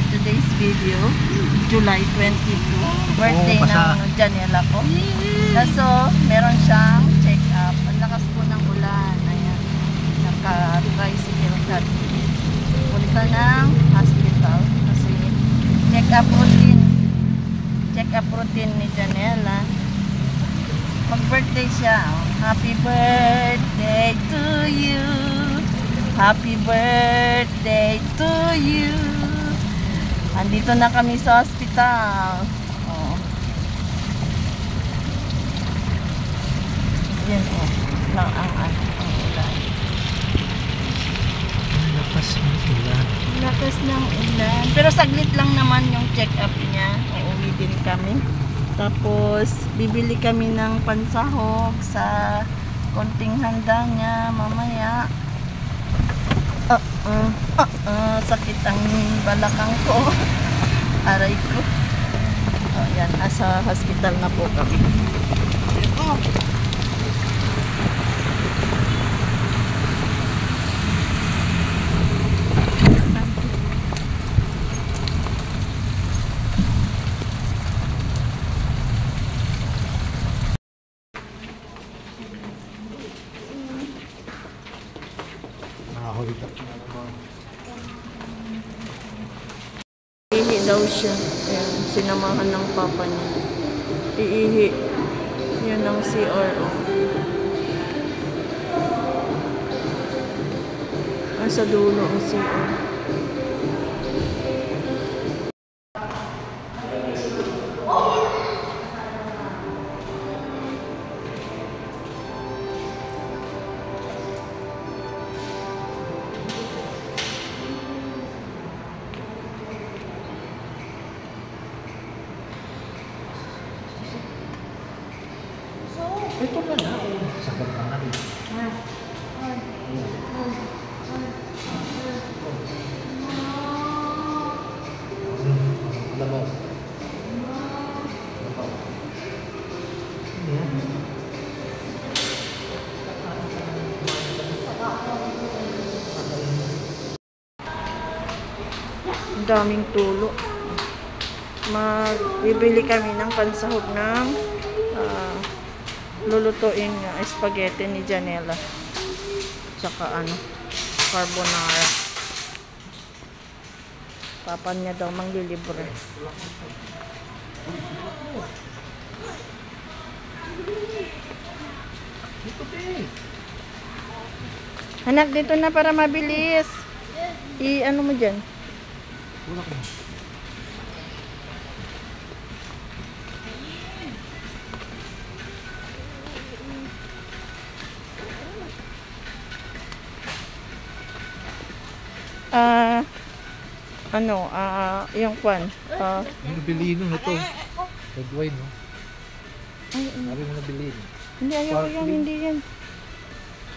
today's video, July 22, birthday ng Janela ko. So, meron siyang check-up. Ang lakas po ng ulan. Ayan, naka-tricycle ka. Punta ng hospital kasi check-up routine ni Janela. Mag-birthday siya. Happy birthday to you. Happy birthday to you. Andito na kami sa hospital. Oh. Yan o. Lang ang ulan. Lakas ng ulan. Lakas ng ulan. Pero saglit lang naman yung check-up niya. Uuwi din kami. Tapos, bibili kami ng pansahog sa konting handa niya mamaya. Sakit ang balakang ko. Aray ko. Yan, nasa hospital na po kami. Iihi daw siya. Ayan, sinamahan ng papa niya. Iihi. Yan ang CRO. Nasa dulo ang CRO. Ito pa na. Sagot ka na rin. Alam mo. Ang daming tulo. Magbibili kami ng pansahog ng lulutuin nga spaghetti ni Janela. Tsaka carbonara. Papa niya daw manglilibre. Anak, dito na para mabilis. I-ano mo dyan? Wala ko. Yung kwan. Yung nabilino na to. Red wine, no? Sabi mo nabilin. Hindi, ayaw yan, hindi yan.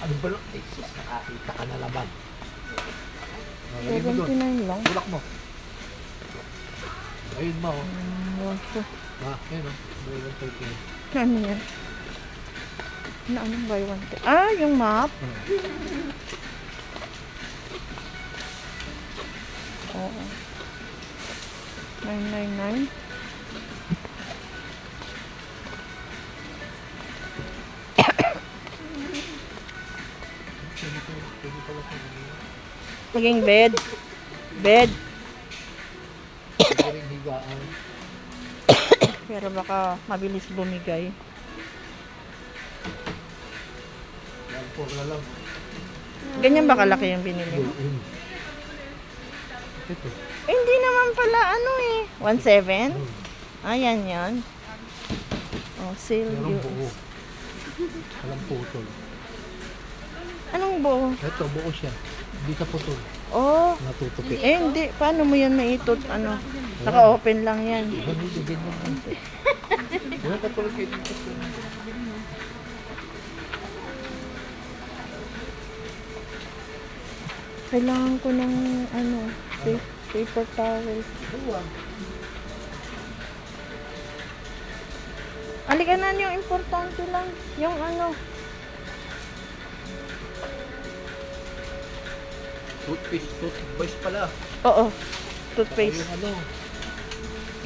Ano ba lang? Ay, sus, nakakita ka na laban. 79 lang. Bulak mo. Ayun mo. Ayun o. Buy one take one. Ano yan? Anong buy one take? Yung map. Oo. 999. Laging bed. Pero baka mabilis bumigay. Ganyan ba kalaki yung binili mo? Hindi naman pala 1.7? Ayan yan. Sale US. Walang putol. Anong buo? Ito, buo siya. Hindi ka putol. Natutupi. Hindi. Paano mo yan maitot? Naka-open lang yan. Hindi, ganyan lang siya. Wala ka tulad kayo dito. Kailangan ko ng paper towel. Alikanan yung importante lang. Yung Toothpaste pala. Oo. toothpaste. Yung ano,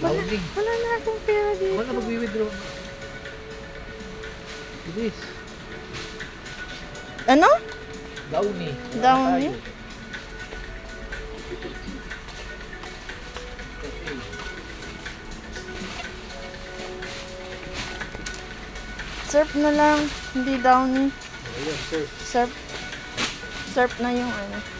Wala, Downy. wala na akong pera dito. Wala mag-withdraw. Bilis. Ano? Downy. Wala Downy? tayo. Okay. Surf na lang. Hindi Downy. Ayan, sir. Surf. Surf na yung ano.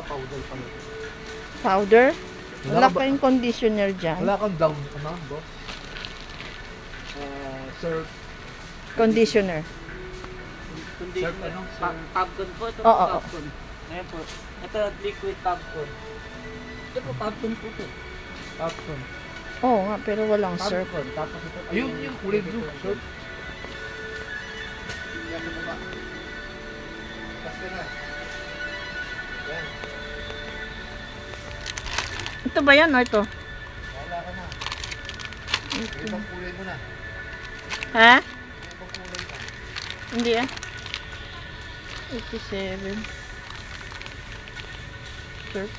Powder pala. Powder. Wala Wala ka ba- kayong conditioner dyan. Wala kang down, ano, boss? Sir, Conditioner. sir, ano? Sir, Tabcon po. Ito po Oo, oo. Tabcon. Ayan po. Ito liquid Tabcon. Ito po Tabcon po ito. Tabcon. Oo nga, pero walang surf. Tabcon. Tapos ito. ayun, yung kulay blue. Sir. Yan na ba? Kasi na. Yan. Ito ba yan o ito? Wala ka na. Ibang kulay mo na. Ha? Ibang kulay ka. Hindi ah. 87. Surf.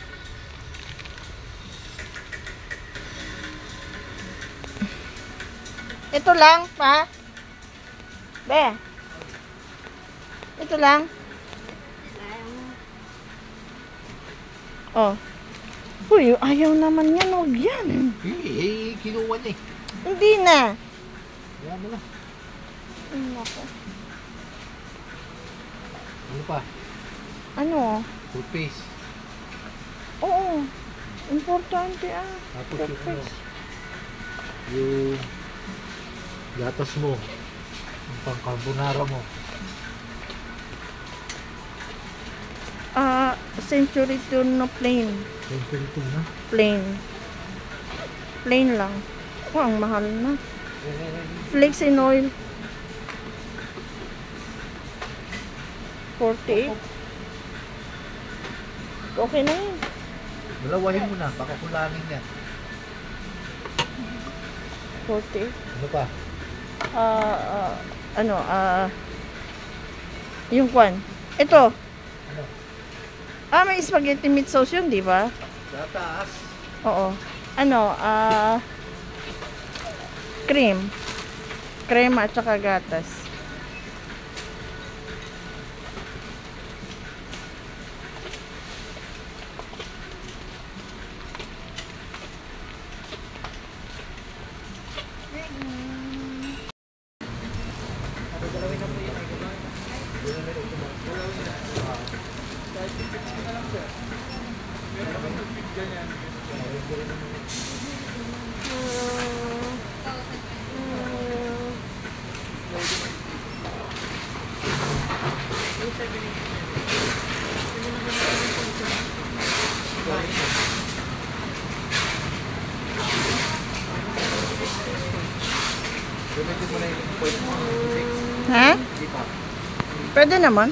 Ito lang, pa. Be. Ito lang. Oh. Uy, ayaw naman yan. Huwag yan. Kinuha niya eh. Hindi na. Yan mo na. Ay, nako. Ano pa? Ano? Toothpaste. Oo. Importante ah. Tapos yung ano, Toothpaste. yung gatas mo. Yung pang-carbonara mo. Century tuna plain. Siyempre ito na. Plain. Plain lang. Oh, ang mahal na. Flakes in oil. 48. Okay na yun. Dalawahin mo na. Baka kulangin yan. 48. Ano pa? Yung kwan. Ito. Ano? May spaghetti meat sauce yun, di ba? Gatas. Oo. Cream. Crema at saka gatas. Gamitin mo na yung point mo. Ha? Di pa. Pwede naman.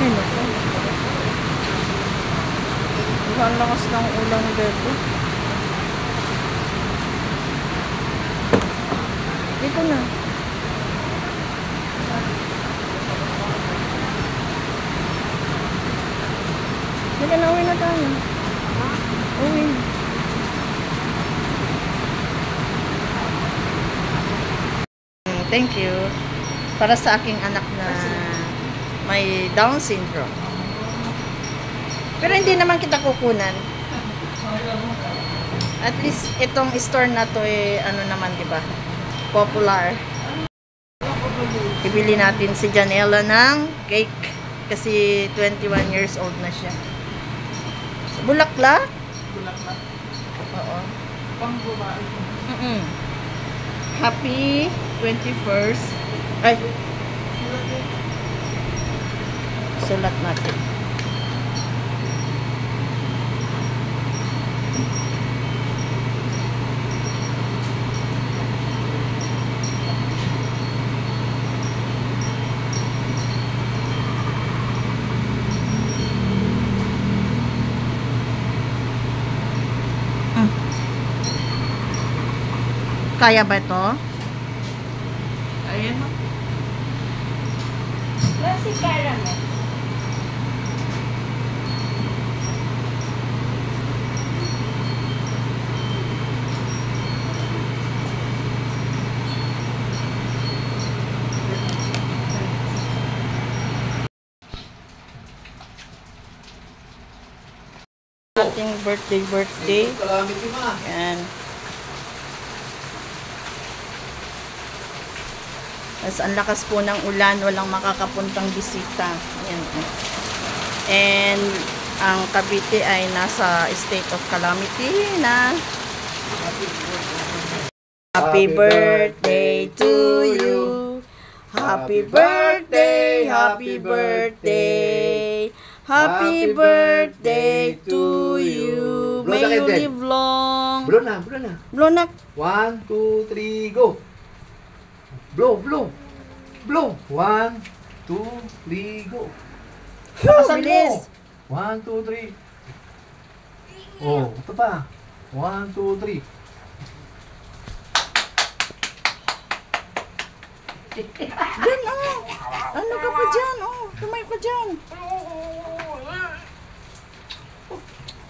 Ay, naku. Ang lakas ng ulan dito. Dito na. Sige na, uwi na tayo. Uwi. Thank you. Para sa aking anak na may Down syndrome. Pero hindi naman kita kukunan. At least itong store na to ano naman, 'di ba? Popular. Ibili natin si Janela ng cake kasi 21 years old na siya. Bulaklak? Bulaklak. Oo. Pang babae. Happy 21st. Ay, sulat natin. Kaya ba ito? Ayan o. Si caramel. Ating birthday. Calamity ma. Yan. Tapos ang lakas po ng ulan, walang makakapuntang bisita. Ayan. And ang Cavite ay nasa state of calamity na. Happy birthday to you. Happy birthday, happy birthday. Happy birthday to you. May you live long. Blow na, blow na. Blow na. 1, 2, 3, go. Blow, blow. Blow. 1, 2, 3, go. Lakasan Bilis. mo. 1, 2, 3. Oh, ito pa. 1, 2, 3. Dun, oh. Ano ka pa dyan? Oh, tumayo ka dyan.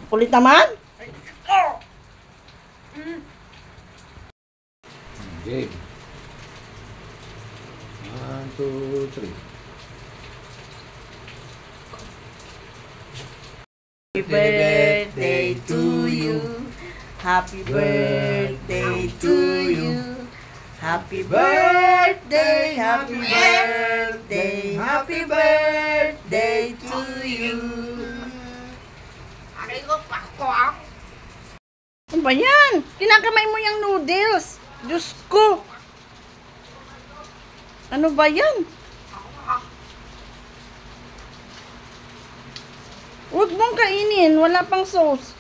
Kulit naman. Game. 1, 2, 3. Happy birthday to you. Happy birthday to you. Happy birthday, happy birthday, happy birthday to you. Ano ba yan? Kinakamay mo yung noodles. Diyos ko. Ano ba yan? Huwag mong kainin. Wala pang sauce.